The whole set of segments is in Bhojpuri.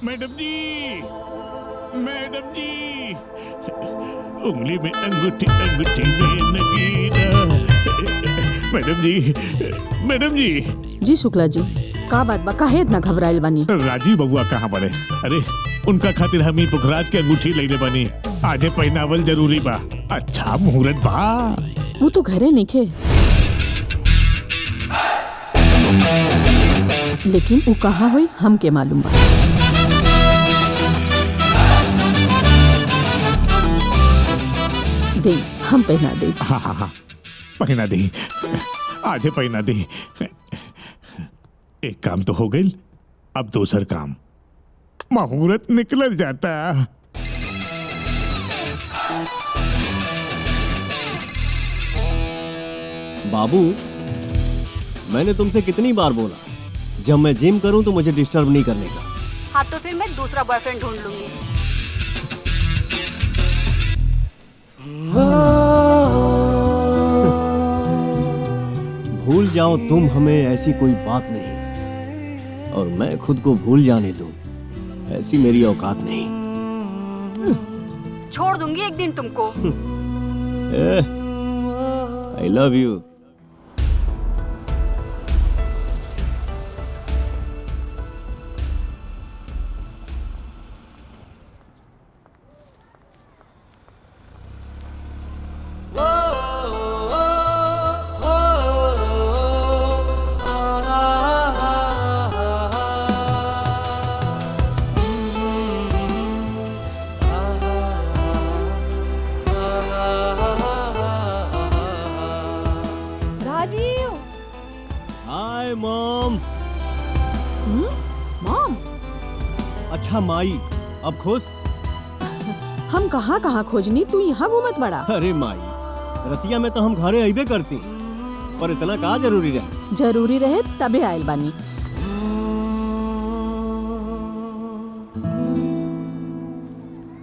मैडम जी, मैडम जी, उंगली में अंगूठी, अंगूठी में नगीना। मैडम जी, मैडम जी। जी शुक्ला जी, का बात बा? काहे इतना घबराइल बानी? राजीव बबुआ कहाँ बड़े? अरे उनका खातिर हम ही पुखराज के अंगूठी लेने बनी। आजे पहनावल जरूरी बा। अच्छा मुहूर्त बा। वो तो घरे नइखे, लेकिन वो कहाँ हुई हमके मालूम बा। दे, हम पहना दे। हाँ हाँ हाँ, पहना दी, आजे पहना दी। एक काम तो हो गई, अब दूसर काम। मुहूर्त निकल जाता। बाबू, मैंने तुमसे कितनी बार बोला, जब मैं जिम करूं तो मुझे डिस्टर्ब नहीं करने का। हाँ तो फिर मैं दूसरा बॉयफ्रेंड ढूंढ लूंगी। भूल जाओ तुम हमें, ऐसी कोई बात नहीं। और मैं खुद को भूल जाने दूं, ऐसी मेरी औकात नहीं। छोड़ दूंगी एक दिन तुमको। I love you. Rajiv. Hi mom. Mom? अच्छा माई, अब खुश? हम कहाँ कहाँ खोजनी, तू यहाँ घूमत बड़ा। अरे माई, रतिया में तो हम घरे अइबे करती, पर इतना का जरूरी रहे? जरूरी रहे तबे आयल बानी।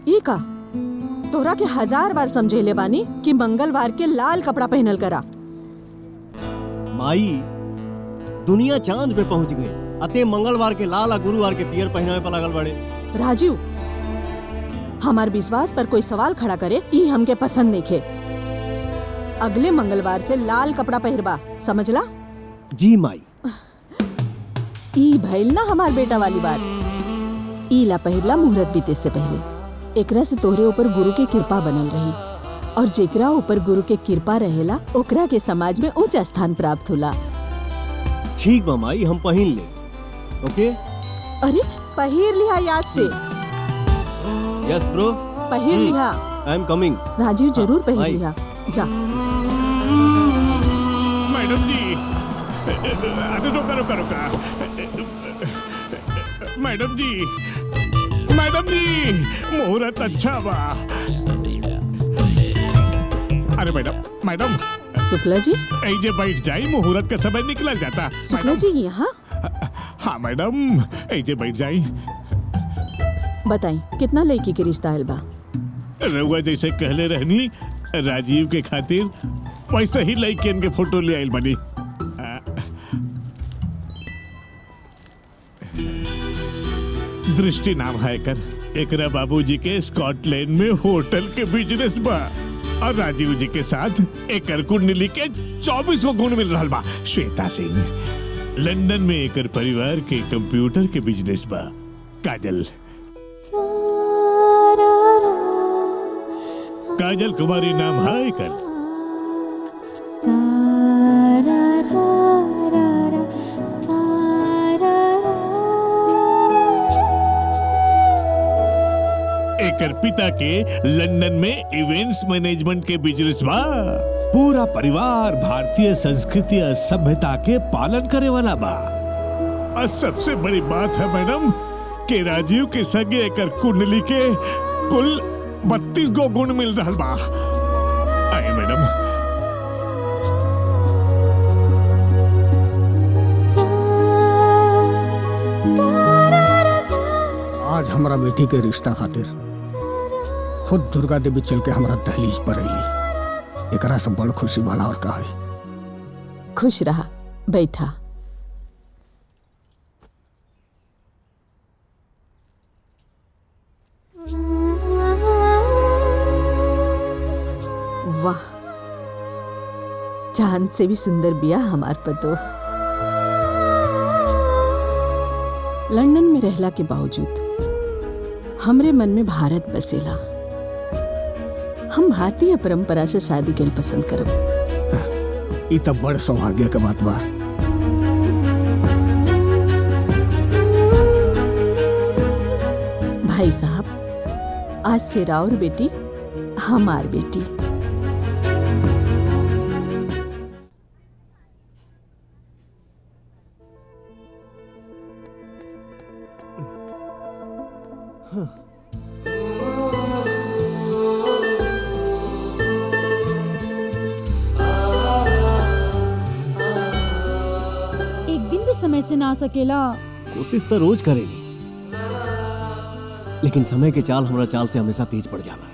ई का तोरा के 1000 बार समझेले बानी कि मंगलवार के लाल कपड़ा पहनल करा। माई, दुनिया चांद पे पहुंच गई, अते मंगलवार के लाल और गुरुवार के पियर पहनावे पर लगल बड़े। राजीव, हमार विश्वास पर कोई सवाल खड़ा करे ई हमके पसंद नहीं खे। अगले मंगलवार से लाल कपड़ा पहिरबा, समझला? जी माई। ई भइल ना हमार बेटा वाली बात। ई ला पहिरला मुहूर्त बीते से पहले। एकरा से तोहरे ऊपर गुरु की कृपा बनल रही, और जेकरा ऊपर गुरु के कृपा रहेला ओकरा के समाज में उच्च स्थान प्राप्त होला। ठीक बा माई, हम पहन ले। ओके? अरे पहिर लिहा याद से। Yes bro. पहिर लिहा। I am coming. राजीव जरूर पहिर लिहा। जा। मैडम जी, अरे रुका रुका रुका। मैडम जी, मैडम जी, मुहूर्त अच्छा बा। अरे मैडम, मैडम। शुक्ला जी। ऐजे बैठ जाई, मुहूर्त का समय निकल जाता। शुक्ला जी यहाँ? हाँ मैडम, ऐजे बैठ जाई। बताई कितना लड़की के रिश्ता आयल बा? रउआ जैसे कहले रहनी, राजीव के खातिर वैसे ही लड़कियन के फोटो ले आइल बनी। दृष्टि नाम है एकरा बाबूजी के स्कॉटलैंड में होटल के बिजनेस बा, और राजीव जी के साथ एकर कुंडली के 24 गो गुण मिल रहा बा। श्वेता सिंह लंदन में एकर परिवार के कंप्यूटर के बिजनेस बा। काजल, काजल कुमारी नाम है एकर। एकर पिता के लंदन में इवेंट्स मैनेजमेंट के बिजनेस बा। पूरा परिवार भारतीय संस्कृति और सभ्यता के पालन करे वाला बा। और सबसे बड़ी बात है मैडम कि राजीव के संगे एकर कुंडली के कुल 32 गो गुण मिल रहा बा। आए मैडम। आज हमारा बेटी के रिश्ता खातिर खुद दुर्गा देवी चल के हमारा दहलीज पर अली। एकरा से बड़ खुशी भला और का है। खुश रहा, बैठा। वाह, चांद से भी सुंदर बिया हमार पतो। लंदन में रहला के बावजूद हमरे मन में भारत बसेला। हम भारतीय परंपरा से शादी के पसंद करब। ई तब बड़ सौभाग्य के बात बा। भाई साहब, आज से राउर बेटी हमार बेटी। एक दिन भी समय से ना आ सकेला। कोशिश तो रोज करेली, लेकिन समय के चाल हमरा चाल से हमेशा तेज पड़ जाला।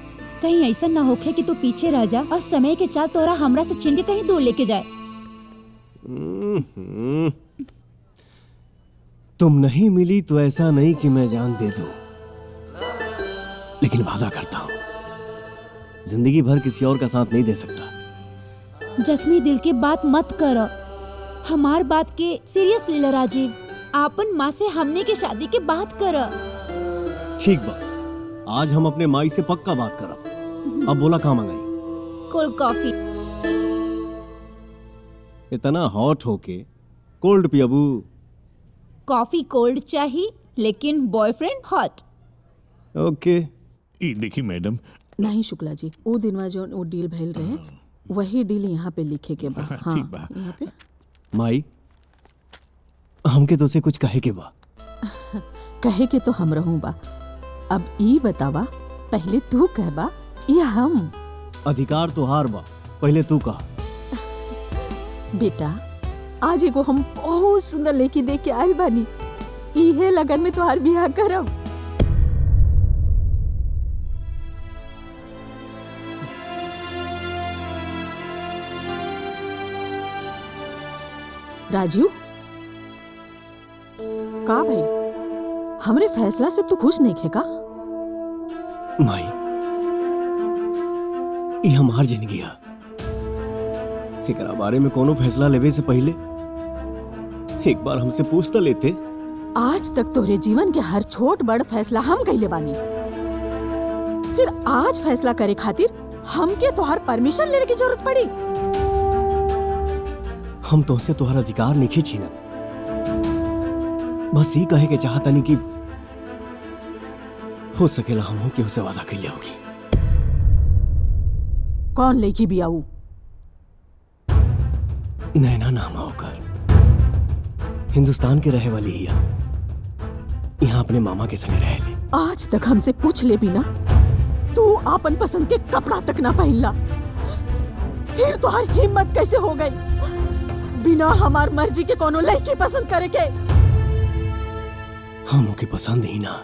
कहीं ऐसा ना होखे कि तू पीछे रह जा और समय के चाल तोरा हमरा से छीन के कहीं दूर लेके जाए। तुम नहीं मिली तो ऐसा नहीं कि मैं जान दे दूं, लेकिन वादा करता हूं जिंदगी भर किसी और का साथ नहीं दे सकता। जख्मी दिल की बात मत करो, हमार बात के सीरियस ले लो राजीव। आपन माँ से हमने के शादी के बात करो। ठीक बा, आज हम अपने माई से पक्का बात करब। अब बोला कहाँ मंगाई? Cold coffee. इतना हॉट होके कोल्ड पियबू? कॉफी कोल्ड चाहिए, लेकिन बॉयफ्रेंड हॉट। ओके। ई देखी मैडम, नहीं शुक्ला जी, वो दिनवा जो वो डील भइल रहे वही डील यहाँ पे लिखे के बा। हाँ, ठीक बा। यहाँ पे माई, हमके तो से कुछ कहे के बा। कहे के तो हम रहूं बा। अब ई बतावा, पहले तू कहबा या हम? अधिकार तो हार बा, पहले तू कहा। बेटा, आज एगो हम बहुत सुंदर लड़की देख के आयल बानी। इहे लगन में तोहार बियाह करब। राजू, का भाई, हमरे फैसला से तू खुश नहीं खे का? माई, ये हमार जिंदगी है। एकरा बारे में कोनो फैसला लेवे से पहले एक बार हमसे पूछ तो लेते। आज तक तोरे जीवन के हर छोट बड़ फैसला हम कइले बानी, फिर आज फैसला करे खातिर हमके तोहार परमिशन लेवे की जरूरत पड़ी? हम तुमसे तोहर अधिकार नहीं छीनत, बस ही कहे के चाहतनी कि हो सकेला हम केहू से वादा कइले होगी। कौन लड़की बियाऊ? नैना नाम होकर हिंदुस्तान के रहे वाली हिया, यहाँ अपने मामा के संग रह ले। आज तक हमसे पूछ ले बिना तू आपन पसंद के कपड़ा तक ना पहनला, फिर तोहार हिम्मत कैसे हो गई बिना हमार मर्जी के कोनो लड़की पसंद करे के? हम ओके पसंद ही ना,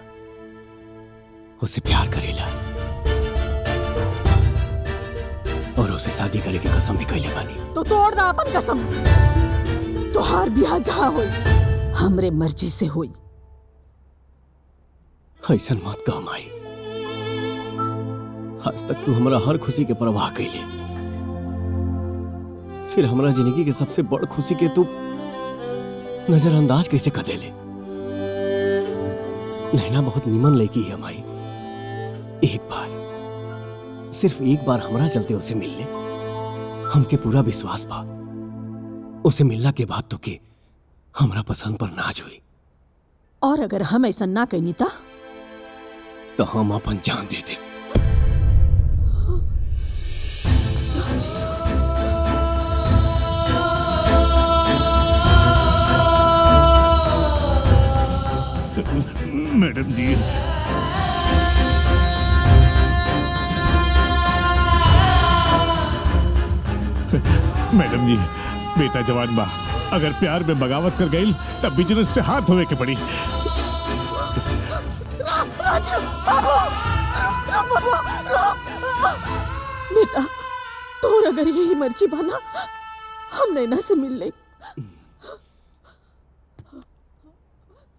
उसे प्यार करेला और उसे शादी करे के कसम भी कइले बानी। तो तोड़ दा अपन कसम। तोहार बियाह जहाँ होई हमरे मर्जी से होई। ऐसा मत कह माई, आज तक तू हमरा हर खुशी के परवाह कइले, फिर हमरा जिंदगी के सबसे बड़ खुशी के तू नजरअंदाज कैसे कर देले? नैना बहुत निमन लड़की है माई, एक बार, सिर्फ एक बार हमरा चलते उसे मिल ले, हमके पूरा विश्वास बा उसे मिलना के बाद तो के हमरा पसंद पर नाज हुई। और अगर हम ऐसा ना कहनी था तो हम अपन जान दे दे। मैडम जी, मैडम जी, बेटा जवान बा, अगर प्यार में बगावत कर गई तब बिजनेस से हाथ धोवे के पड़ी। बेटा, तोर अगर यही मर्जी बना, हम नैना से मिल ले।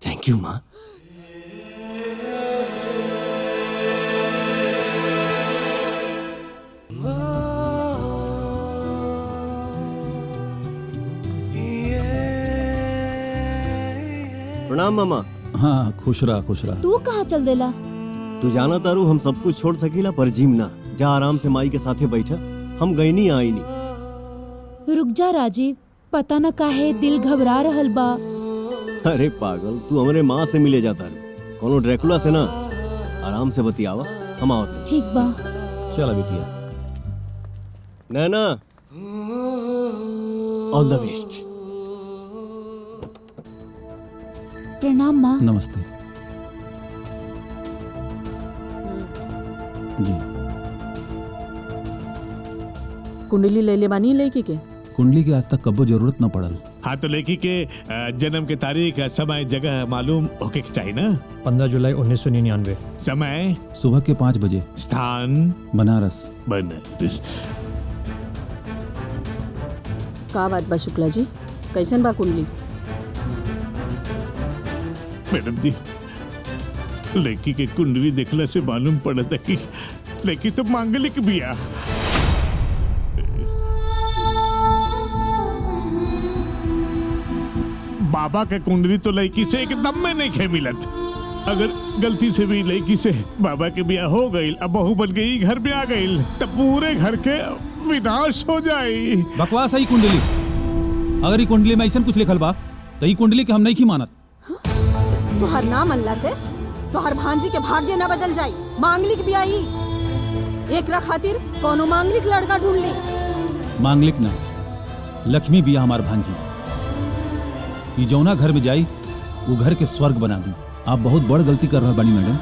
थैंक यू माँ। प्रणाम मामा। हाँ खुश रहा खुश रहा। तू कहाँ चल देला? तू जाना तारू हम सब कुछ छोड़ सकीला पर जिम ना। जा आराम से माई के साथे बैठा, हम गई नहीं आई नहीं। रुक जा राजीव, पता न काहे दिल घबरा रहल बा। अरे पागल, तू हमारे माँ से मिले जाता रू, कोनो ड्रैकुला से ना। आराम से बतियावा, हम आवते। ठीक बा। चल बिटिया। नैना, ऑल द बेस्ट। प्रणाम माँ। नमस्ते जी। कुंडली ले ले बानी लड़की के? कुंडली के आज तक कब्बो जरूरत न पड़ल। हाँ तो लड़की के जन्म के तारीख, समय, जगह मालूम होके के चाहिए ना। 15 जुलाई 1999। समय सुबह के 5 बजे। स्थान बनारस। बनारस। का बात बा शुक्ला जी, कैसन बा कुंडली? मैडम जी, लड़की के कुंडली देखला से मालूम पड़ा था कि लड़की तो मांगलिक बिया। बाबा के कुंडली तो लड़की से एकदम में नहीं खे मिलत। अगर गलती से भी लड़की से बाबा के बिया हो गई, अब बहू बन गई, घर में आ गई, तो पूरे घर के विनाश हो जाई। बकवास है कुंडली। अगर ये कुंडली में ऐसा कुछ लिखल बा तो ये कुंडली के हम नहीं की मानत। तुहर नाम अल्लाह से तुहर भांजी के भाग्य न बदल जाई। मांगलिक बियाई एकरा खातिर कोनो मांगलिक लड़का ढूंढ ली। मांगलिक ना, लक्ष्मी बिया हमार भांजी। ये जौना घर में जाई वो घर के स्वर्ग बना दी। आप बहुत बड़ गलती कर रहे बानी मैडम।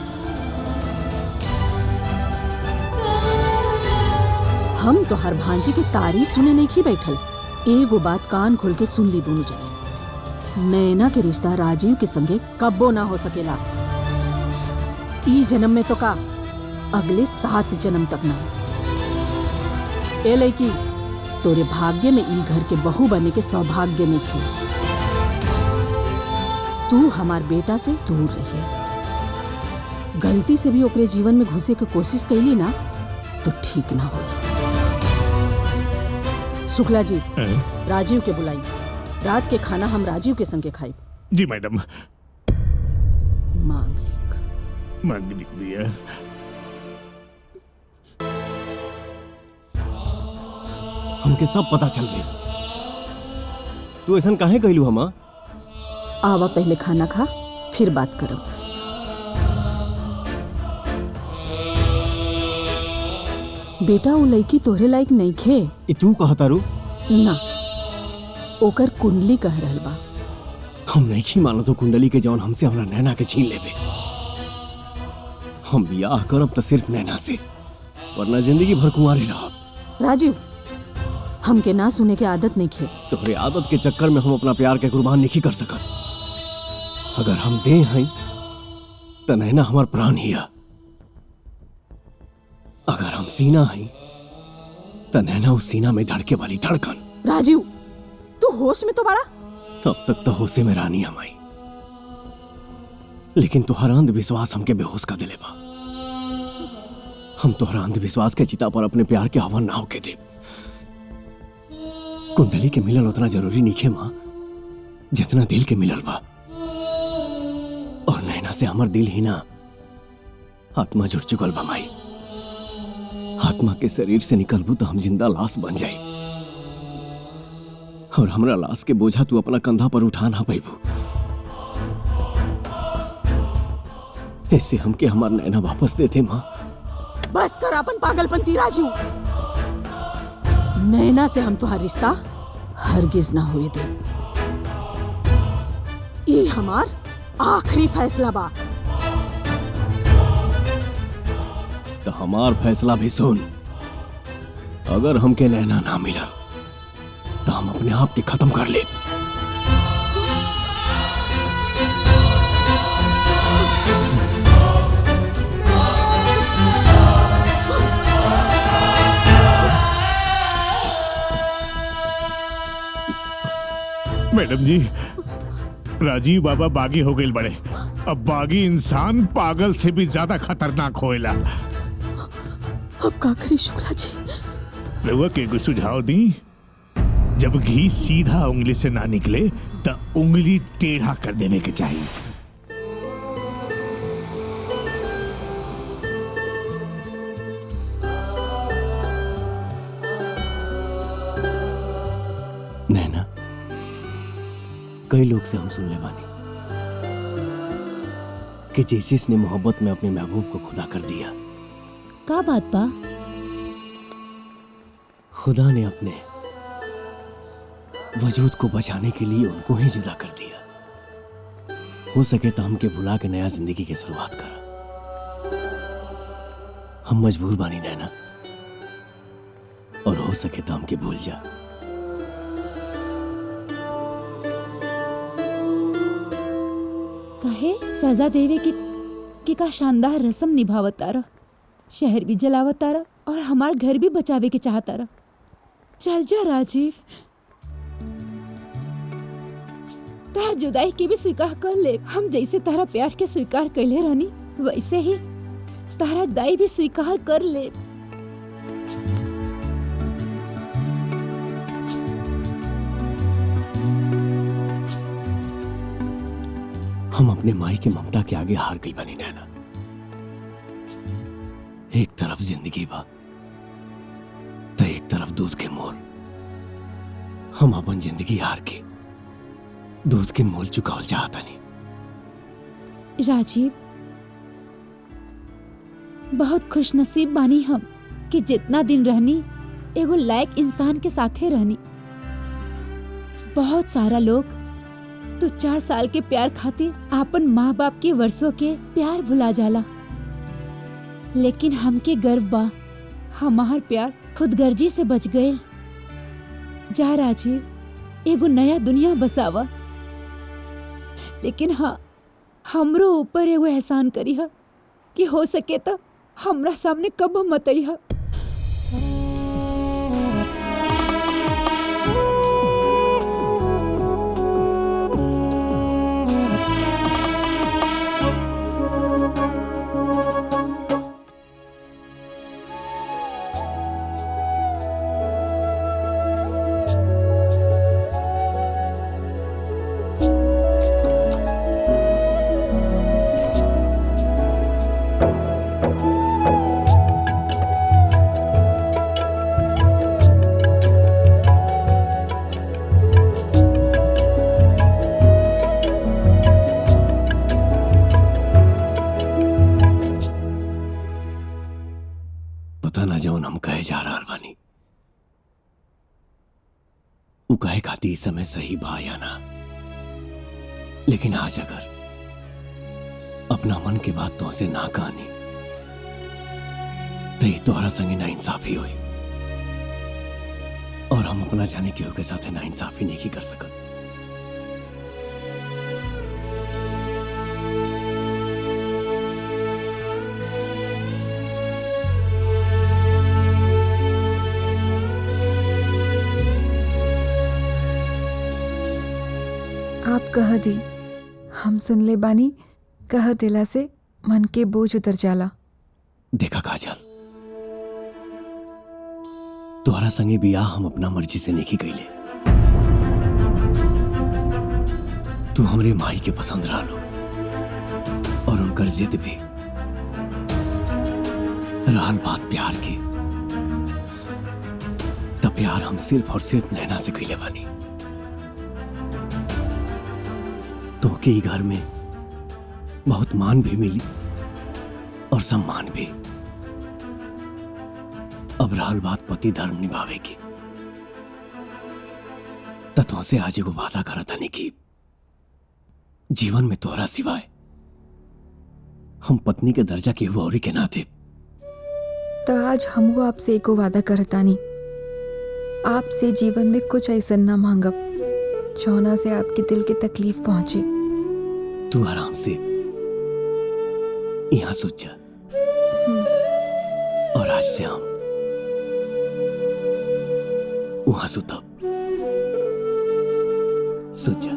हम तुहर भांजी के तारीफ सुने नहीं की बैठल। एगो बात कान खोल के सुन ली दोनों जने। नैना के रिश्ता राजीव के संगे कब्बो ना हो सकेला। ई जन्म में तो का, अगले 7 जन्म तक ना। ए लड़की, तोरे भाग्य में ई घर के बहू बने के सौभाग्य में खे। तू हमार बेटा से दूर रहिए। गलती से भी ओकरे जीवन में घुसे के कोशिश कैली ना तो ठीक ना होई। शुक्ला जी, राजीव के बुलाई। रात के खाना हम राजीव के संगे खाई। जी मैडम। मांगलिक मांगलिक बिया। हमके सब पता चल गई। तू ऐसा काहे कहलू हमा? आवा पहले खाना खा, फिर बात करब। बेटा वो लड़की तोहरे लायक नहीं खे। ई तू कहता रू? ना, ओकर कुंडली कह रहल बा। हम नहीं की मानो तो कुंडली के जौन हमसे हमरा नैना के छीन लेबे। हम बियाह करब तो सिर्फ नैना से, वरना जिंदगी भर कुंवारे रहब। राजीव, हमके ना सुने के आदत नहीं खे। तोहरे आदत के चक्कर में हम अपना प्यार के कुर्बान नहीं कर सकत। अगर हम दे हैं तो नैना हमार प्राण हिया। अगर हम सीना हैं तो नैना उस सीना में धड़के वाली धड़कन। राजीव, तू होश में तो बड़ा। अब तक तो होशे में रानी हमाई, लेकिन तुहरा अंधविश्वास हमके बेहोश कर दिले बा। हम तुहरा अंधविश्वास के चिता पर अपने प्यार के हवन ना होके दे। कुंडली के मिलल उतना जरूरी नहीं है माँ, जितना दिल के मिलल बा। और नैना से हमार दिल ही ना, आत्मा जुड़ चुकल बा माई। आत्मा के शरीर से निकलबू तो हम जिंदा लाश बन जाई, और हमरा लाश के बोझा तू अपना कंधा पर उठा ना पैबू। ऐसे हमके हमार नैना वापस देते माँ। बस कर अपन पागलपंती राजू। नैना से हम तुहार रिश्ता हरगिज ना हुए दे। ई हमार आखिरी फैसला बा। तो हमार फैसला भी सुन। अगर हमके नैना ना मिला तो हम अपने आप के खत्म कर ले। मैडम जी, राजीव बाबा बागी हो गए बड़े। अब बागी इंसान पागल से भी ज्यादा खतरनाक होएला। अब का करी शुक्ला जी? रउआ के एगो सुझाव दी। जब घी सीधा उंगली से ना निकले तो उंगली टेढ़ा कर देने के चाहिए। नैना, कई लोग से हम सुन ले बानी कि जेसिस ने मोहब्बत में अपने महबूब को खुदा कर दिया। का बात बा? खुदा ने अपने वजूद को बचाने के लिए उनको ही जुदा कर दिया। हो सके तो हमके भुला के नया जिंदगी की शुरुआत करा। हम मजबूर बानी नैना, और हो सके तो हमके भूल जा। काहे सजा देवे कि का शानदार रस्म निभावतारा, शहर भी जलावतारा और हमार घर भी बचावे के चाहतारा। चल जा राजीव, तार जुदाई के भी स्वीकार कर ले। हम जैसे तारा प्यार के स्वीकार कैले रहनी, वैसे ही तारा जुदाई भी स्वीकार कर ले। हम अपने माई की ममता के आगे हार गई बनी नैना। एक तरफ जिंदगी बा तो एक तरफ दूध के मोल। हम अपन जिंदगी हार के दूध के मोल चुकावल चाहता नहीं। राजीव, बहुत खुशनसीब बानी हम कि जितना दिन रहनी एगो लायक इंसान के साथे रहनी। बहुत सारा लोग तो 4 साल के प्यार खातिर आपन माँ बाप के वर्षों के प्यार भुला जाला, लेकिन हमके गर्व बा हमार प्यार खुदगर्जी से बच गए। जा राजीव, एगो नया दुनिया बसावा, लेकिन हाँ, हमरो ऊपर एगो एहसान करी हा कि हो सके तो हमरा सामने कब मत आई हा। पता ना जौन हम कहे जा रहा बानी उ कहे खाती इस समय सही बा या ना, लेकिन आज अगर अपना मन के बात तो से ना कहनी तो ही तोहरा संगे ना इंसाफी हुई, और हम अपना जाने केहू के साथ ना इंसाफी नहीं कर सकत। आप कह दी, हम सुन ले बानी, कह दिला से मन के बोझ उतर जाला। देखा काजल, तोहरा संगे बियाह हम अपना मर्जी से नहीं कइले। तू हमरे माई के पसंद रहा लो, और उनकर जिद भी रहल बात प्यार की, तब प्यार हम सिर्फ और सिर्फ नैना से कइले बानी। तो के ही घर में बहुत मान भी मिली और सम्मान भी। अब रहल बात पति धर्म निभावे की, तत्वों से आज एगो वादा करता नहीं कि जीवन में तोहरा सिवाय हम पत्नी के दर्जा केहू औरी के ना दे। तो आज हमको आपसे एको वादा करतानी, आपसे जीवन में कुछ ऐसा ना मांगब जौना से आपके दिल की तकलीफ पहुंचे। तू आराम से यहां सोच जा, और आज से हम वहां सुतब। सोच जा।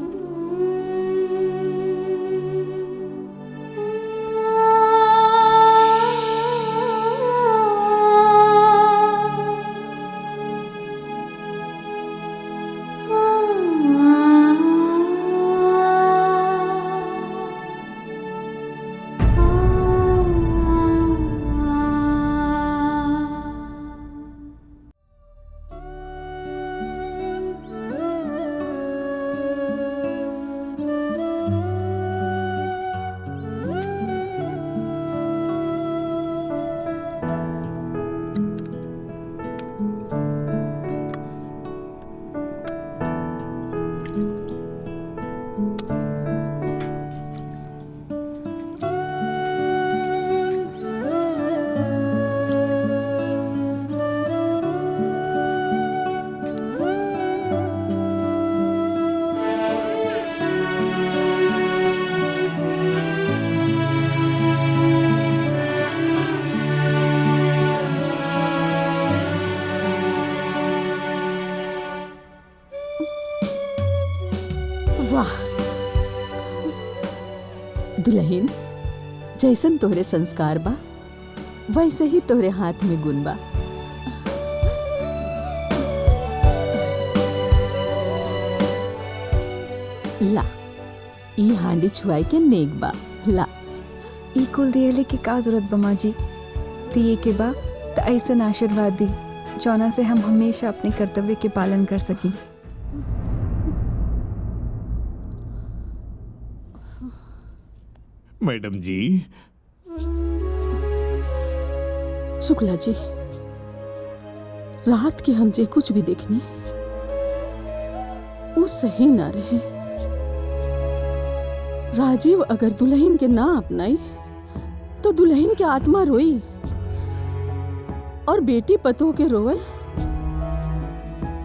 दुल्हन, जैसन तोहरे संस्कार बा वैसे ही तोहरे हाथ में गुण बा। ला, ई हांडी छुआई के नेक बा। ला, ई कुल दियले की का जरूरत बा माँ जी? दिए के बा त ऐसन आशीर्वाद दी जौना से हम हमेशा अपने कर्तव्य के पालन कर सकी। मैडम जी। शुक्ला जी, रात के हम जे कुछ भी देखनी वो सही ना रहे। राजीव अगर दुल्हन के ना अपनाई तो दुल्हन के आत्मा रोई और बेटी पतों के रोवल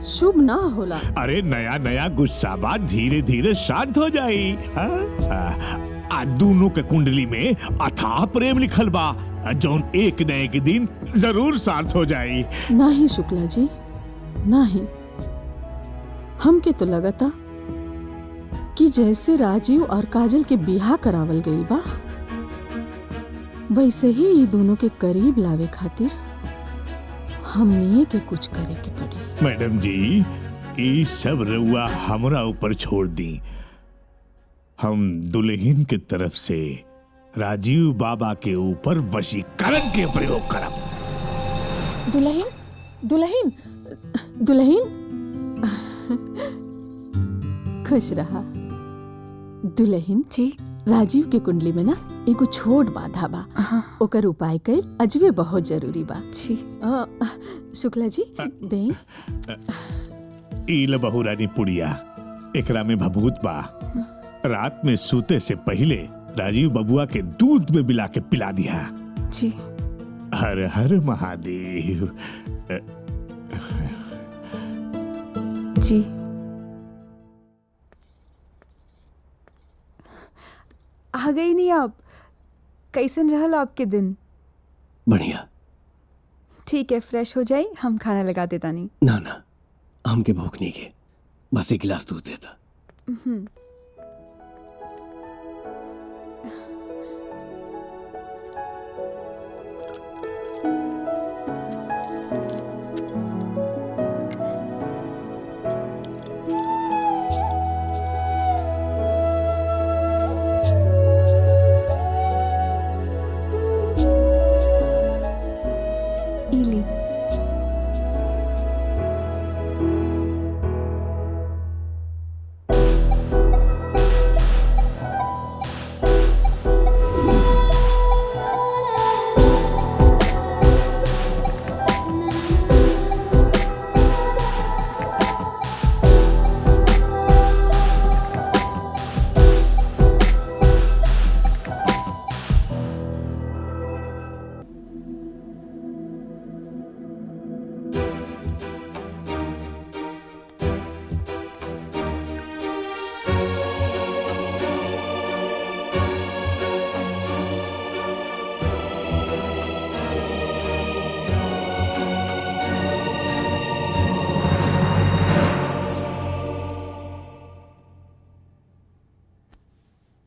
शुभ ना होला। अरे नया नया गुस्सा बात धीरे धीरे शांत हो जाई। आज दोनों के कुंडली में अथाह प्रेम लिखल बा, जौन एक न एक दिन जरूर सार्थ हो जाई। नहीं शुक्ला जी, नहीं। हमके तो लगता कि जैसे राजीव और काजल के बिहा करावल गईल बा वैसे ही ये दोनों के करीब लावे खातिर हमनिए के कुछ करे के पड़ी। मैडम जी, ये सब रउआ हमरा ऊपर छोड़ दी। हम दुल्हन के तरफ से राजीव बाबा के ऊपर वशीकरण के प्रयोग करब। दुल्हन, दुल्हन, दुल्हन, खुश रहा। दुल्हन जी, राजीव के कुंडली में ना एगो छोट बाधा बा। ओकर उपाय कईल अजबे बहुत जरूरी बा। जी। शुक्ला जी, दे। ईल बहुरानी पुड़िया, एकरा में भभूत बा। रात में सूते से पहले राजीव बबुआ के दूध में मिला के पिला दिया। जी। हर हर महादेव। जी। आ गई नहीं आप? कैसन रहल आपके दिन? बढ़िया। ठीक है, फ्रेश हो जाए, हम खाना लगा देता नहीं। ना ना, हमके भूख नहीं के, बस एक गिलास दूध देता।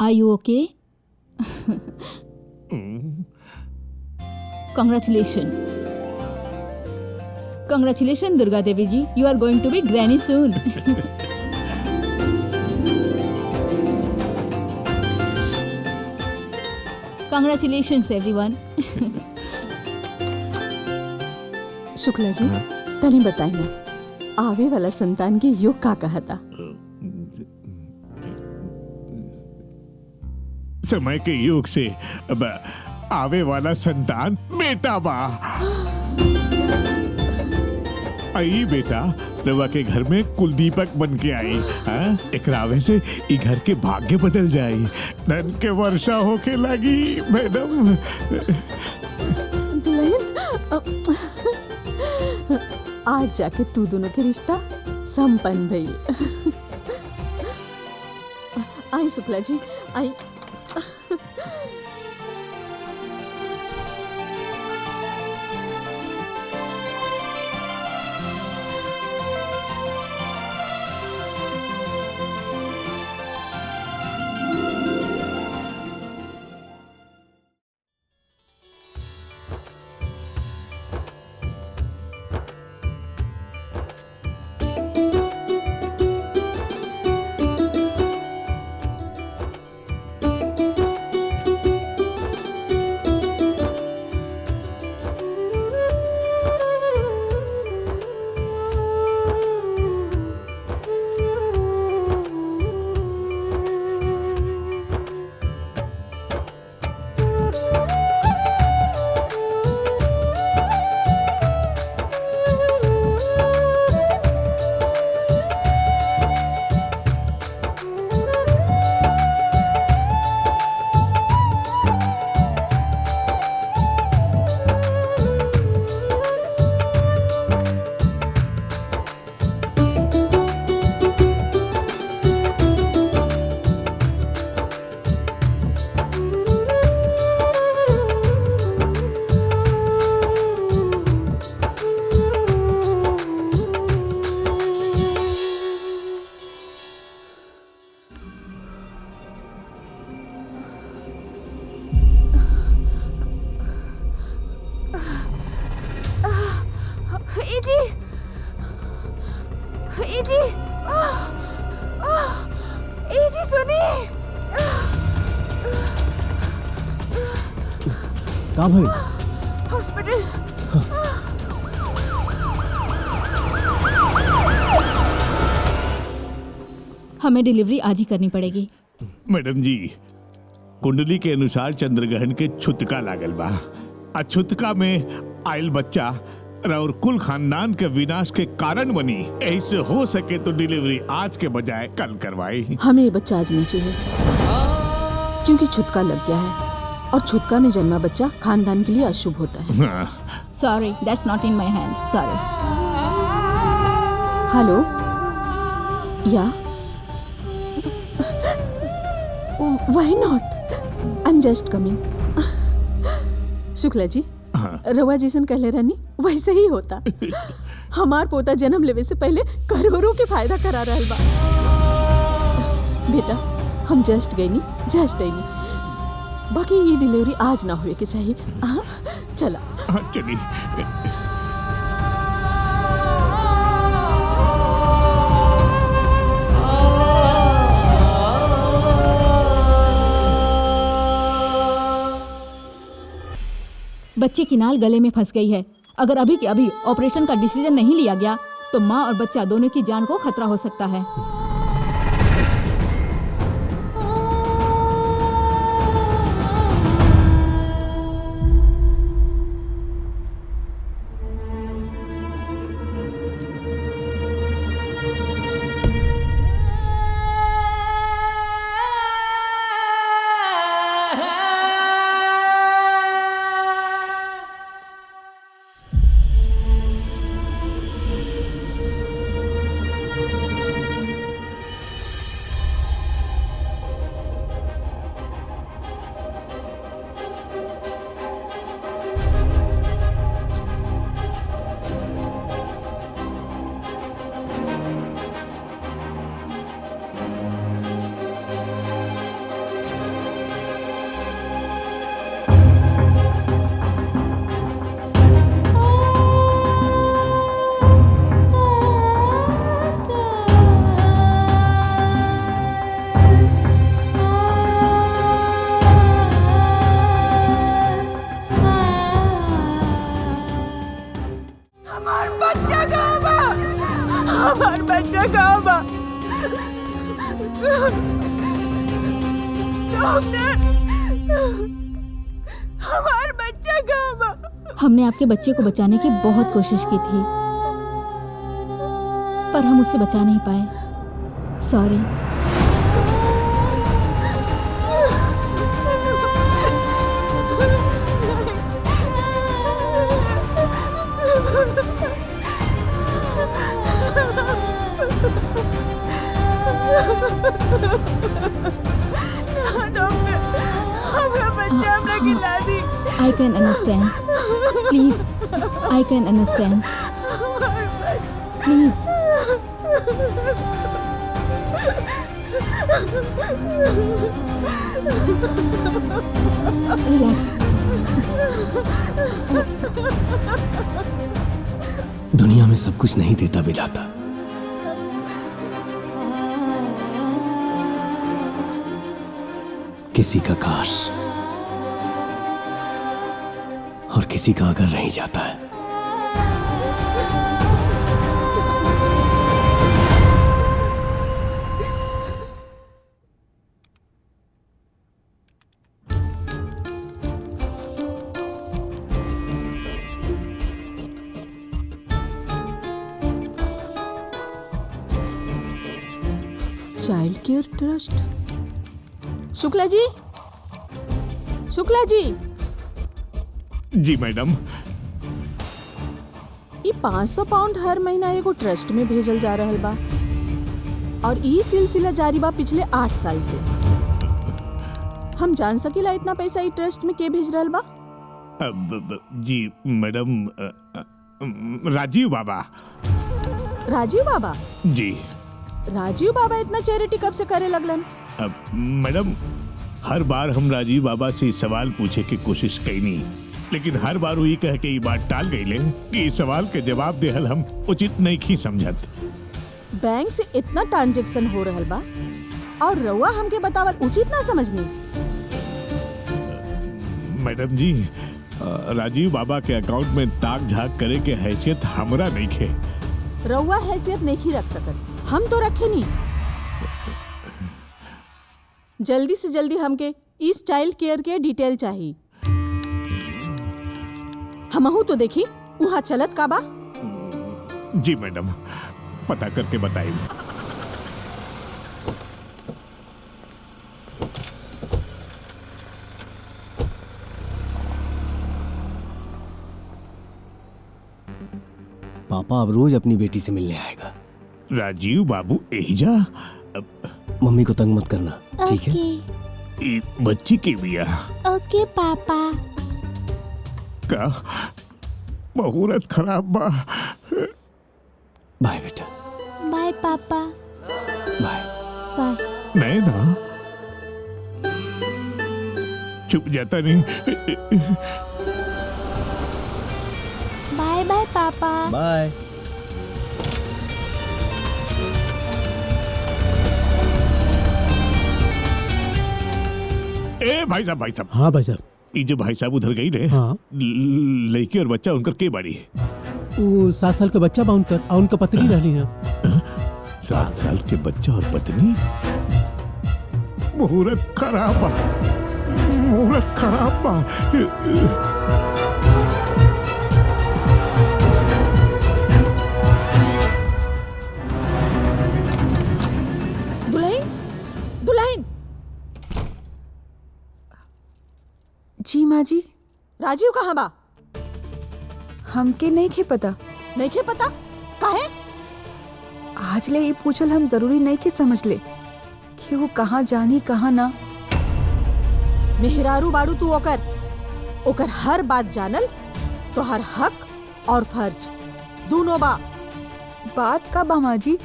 Are you okay? Congratulations. Congratulations, Durga Devi ji. You are going to be granny soon. Congratulations, everyone. Shukla ji, तनी बताई ना, आवे वाला संतान के योग का कहता? समय के योग से अब आवे वाला संतान बेटा बा। आई बेटा, रवा के घर में कुलदीपक बन के आई। एकरा आवे से ई घर के भाग्य बदल जाई, धन के वर्षा होके लगी। मैडम, आज जाके तू दोनों के रिश्ता संपन्न भइल। आई शुक्ला जी, आई। का भइल? हॉस्पिटल। हमें डिलीवरी आज ही करनी पड़ेगी। मैडम जी, कुंडली के अनुसार चंद्रग्रहण के छुतका लागल बा। छुतका में आयल बच्चा और कुल खानदान के विनाश के कारण बनी। ऐसे हो सके तो डिलीवरी आज के बजाय कल करवाई। हमें ये बच्चा आज नहीं चाहिए, क्योंकि छुतका लग गया है और छुतका में जन्मा बच्चा खानदान के लिए अशुभ होता है। Sorry, that's not in my hand, sorry. Hello, yeah why not, I am just coming. Shukla ji, रवा जैसन कहले रहनी वैसे ही होता। हमार पोता जन्म लेवे से पहले करोड़ों के फायदा करा रहल बा। बेटा, हम जस्ट गई बाकी ये डिलीवरी आज ना हुए के चाहिए। चला। चलिए। बच्चे की नाल गले में फंस गई है। अगर अभी के अभी ऑपरेशन का डिसीजन नहीं लिया गया तो माँ और बच्चा दोनों की जान को खतरा हो सकता है। हमने आपके बच्चे को बचाने की बहुत कोशिश की थी, पर हम उसे बचा नहीं पाए। सॉरी। डॉक्टर, हमारा बच्चा हमने खिला दी। I can understand. Please, I can understand. Please. Relax. दुनिया में सब कुछ नहीं देता विधाता, किसी का काश और किसी का अगर रह जाता है। Child care trust. Shukla ji, Shukla ji. जी मैडम। ये 500 पाउंड हर महीना एगो ट्रस्ट में भेजल जा रहल बा और ई सिलसिला जारी बा पिछले 8 साल से। हम जान सकीला इतना पैसा ई ट्रस्ट में के भेज रहल बा? जी मैडम, राजीव बाबा। राजीव बाबा? जी। राजीव बाबा इतना चैरिटी कब से करे लगलन? मैडम, हर बार हम राजीव बाबा से सवाल पूछे की कोशिश कईनी, लेकिन हर बार वही कह के ये बात टाल गईले कि इस सवाल के जवाब देहल हम उचित नहीं की समझत। बैंक से इतना ट्रांजैक्शन हो रहल बा और रउआ हमके बतावल उचित ना समझनी? मैडम जी, राजीव बाबा के अकाउंट में ताक झाक करे के हैसियत हमरा नहीं खे। रउआ हैसियत नहीं रख सकत, हम तो रखे नहीं। जल्दी से जल्दी हमके इस चाइल्ड केयर के डिटेल चाहिए। हमहू तो देखी वहाँ चलत का बा। जी मैडम, पता करके बताइए। पापा अब रोज अपनी बेटी से मिलने आएगा। राजीव बाबू एजा मम्मी को तंग मत करना, ठीक है? ई बच्ची की बिया ओके पापा। का मुहूर्त खराब बा। बाय बेटा। बाय पापा। बाय। बाय। नहीं ना, चुप जाता नहीं। बाय बाय पापा। बाय। ए भाई साहब। हाँ भाई साहब। ये जो भाई साहब उधर गई रे, हाँ। लड़की और बच्चा उनकर के बाड़ी? वो 7 साल का बच्चा बा उनकर, और उनका पत्नी रहली है। 7 साल के बच्चा और पत्नी? मुहूर्त खराब बा, मुहूर्त खराब बा। दुल्हन जी माँ जी। राजीव कहाँ बा? हमके नहीं खे पता। नहीं खे पता काहे? आज ले ये पूछल हम जरूरी नहीं के समझ ले कि वो कहाँ जानी कहाँ ना। मेहरारू बाड़ू तू ओकर हर बात जानल तो हर हक और फर्ज दोनों बा। बात का बा माँ जी,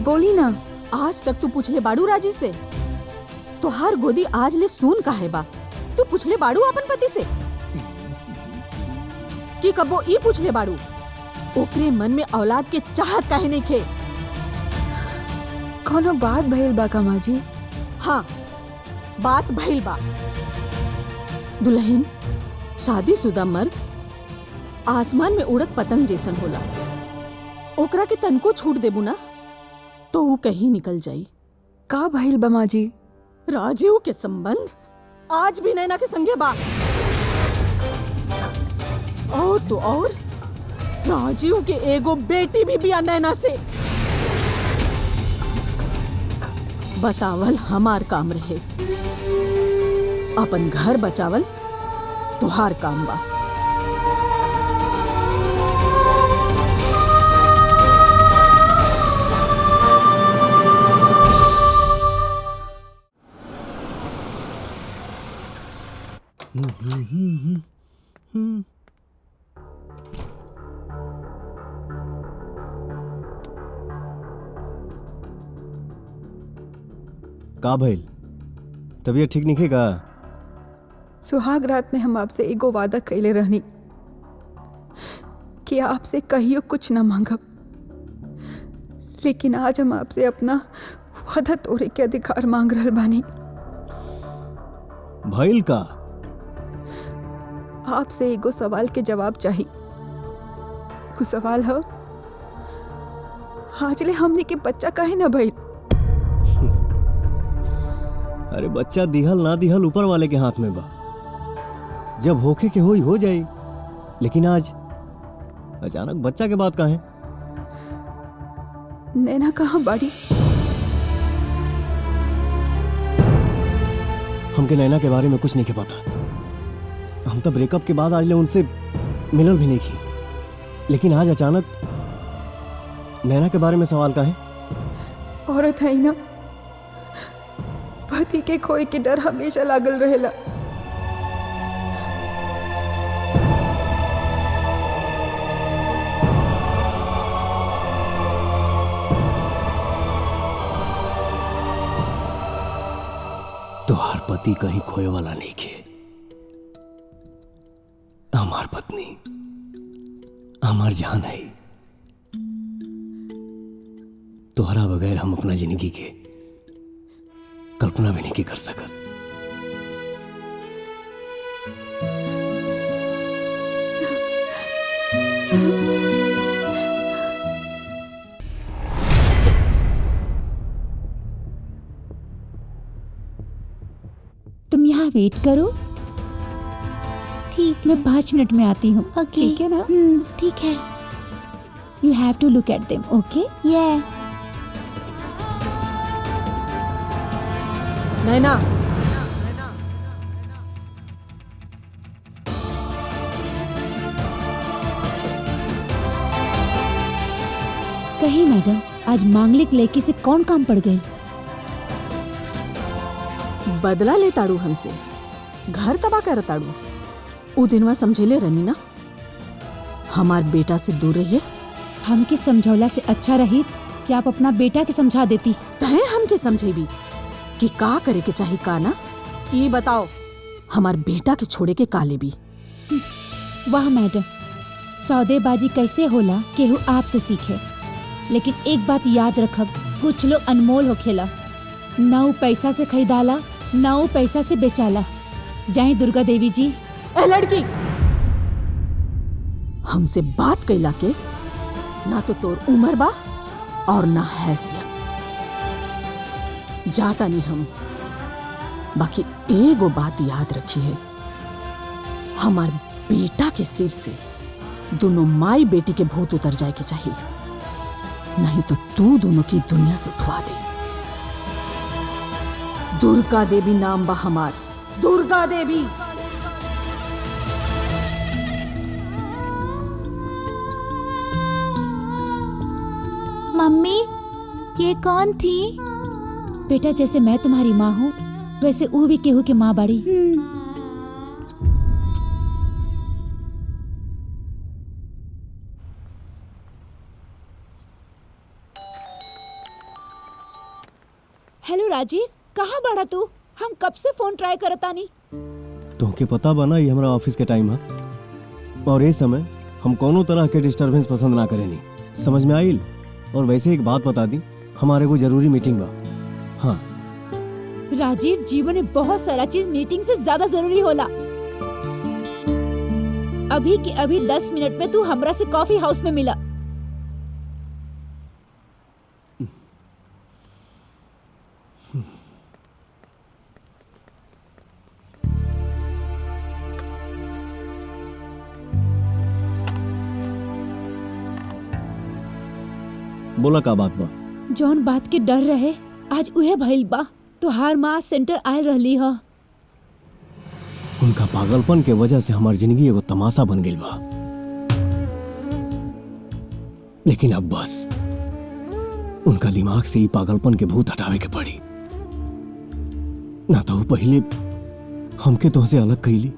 बोली ना। आज तक तू पूछले बाड़ू राजीव से? तो हर गोदी आज ले सुन काहे बा? तू पूछले बाड़ू अपन पति से कि कबो ई पूछले बाड़ू ओकरे मन में औलाद के चाहत काहे नहीं खे? कोनो बात भइल बा का माँ जी? हाँ, बात भइल बा। दुल्हन, शादीशुदा मर्द आसमान में उड़त पतंग जैसन होला। ओकरा के तनको छूट देबू ना तो वो कहीं निकल जाई। का भइल बा माँ जी? राजीव के संबंध आज भी नैना के संगे बा। और तो और राजीव के एगो बेटी भी बिया नैना से। बतावल हमार काम रहे, अपन घर बचावल तुहार काम बा। का भइल? तबीयत ठीक नहीं का? सुहाग रात में हम आपसे एगो वादा कैले रहनी कि आपसे कहियो कुछ न मांगब, लेकिन आज हम आपसे अपना वादा तोड़े के अधिकार मांग रहल बानी। भइल का? आपसे एगो सवाल के जवाब चाहिए। वो सवाल है, आजले हमने के बच्चा काहे न भइल? अरे बच्चा दिहल ना दिहल ऊपर वाले के हाथ में बा। जब होके के होई हो जाई, लेकिन आज अचानक बच्चा के बात कहाँ है? नैना कहाँ बाड़ी? हमके नैना के बारे में कुछ नहीं के पता। हम तो ब्रेकअप के बाद आज ले उनसे मिलल भी नहीं की, लेकिन आज अचानक नैना के बारे में सवाल का है? औरत है ना, पति के खोए के डर हमेशा लागल रहेला। तोहार पति कहीं खोए वाला नहीं के। हमार पत्नी हमार जान है। तोहरा बगैर हम अपना जिंदगी के कल्पना भी नहीं कर सकत। तुम यहाँ वेट करो। ठीक, मैं 5 मिनट में आती हूँ। ठीक है ना? ठीक है। You have to look at them, okay? नैना, कहीं मैडम, आज मांगलिक लड़की से कौन काम पड़ गई? बदला ले ताड़ू हमसे, घर तबाह कर ताड़ू। उ दिनवा समझेले रहनी ना, हमार बेटा से दूर रहिए। हमके समझौला से अच्छा रही कि आप अपना बेटा के समझा देती। तहे हमके समझेबी कि का करे के चाही का ना। ई बताओ, हमार बेटा के छोड़े के का लेबी? वाह मैडम, सौदेबाजी कैसे होला केहू आपसे सीखे। लेकिन एक बात याद रखब, कुछ लोग अनमोल होखेला। ना उ पैसा से खरीदाला, ना उ पैसा से बेचाला। जाए दुर्गा देवी जी। ए लड़की, हमसे बात कैला के ना तो तोर उम्र बा और ना हैसियत। जाता नहीं हम। बाकी एगो बात याद रखी है, हमार बेटा के सिर से दोनों माई बेटी के भूत उतर जाए के चाहिए, नहीं तो तू दोनों की दुनिया से उठवा दे। दुर्गा देवी नाम बा हमार, दुर्गा देवी। मम्मी, ये कौन थी? बेटा, जैसे मैं तुम्हारी माँ हूँ वैसे ऊ भी केहू की माँ बाड़ी। हेलो राजीव, कहाँ बड़ा तू? हम कब से फोन ट्राई करता नहीं। तुमके पता बना ये हमारा ऑफिस के टाइम है और ये समय हम कोनो तरह के डिस्टरबेंस पसंद ना करेनी। समझ में आइल? और वैसे एक बात बता दी, हमारे को जरूरी मीटिंग बा। हाँ राजीव, जीवन में बहुत सारा चीज मीटिंग से ज्यादा जरूरी होला। अभी के अभी 10 मिनट में तू हमरा से कॉफी हाउस में मिला। बोला का बात बा? जौन बात के डर रहे आज उहे भइल बा। तुहार माँ सेंटर आयल रहली ह। उनका पागलपन के वजह से हमारी जिंदगी एगो तमाशा बन गई बा। लेकिन अब बस उनका दिमाग से ही पागलपन के भूत हटावे के पड़ी, ना तो वो पहले हमके तुमसे अलग कैली,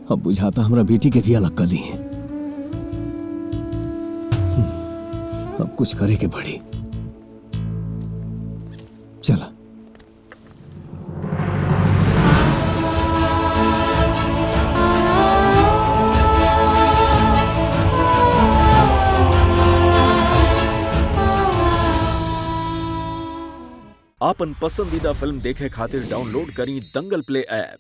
अब बुझाता हमरा बेटी के भी अलग कर दी है। अब कुछ करे के पड़ी। चला। आपन पसंदीदा फिल्म देखे खातिर डाउनलोड करी दंगल प्ले ऐप।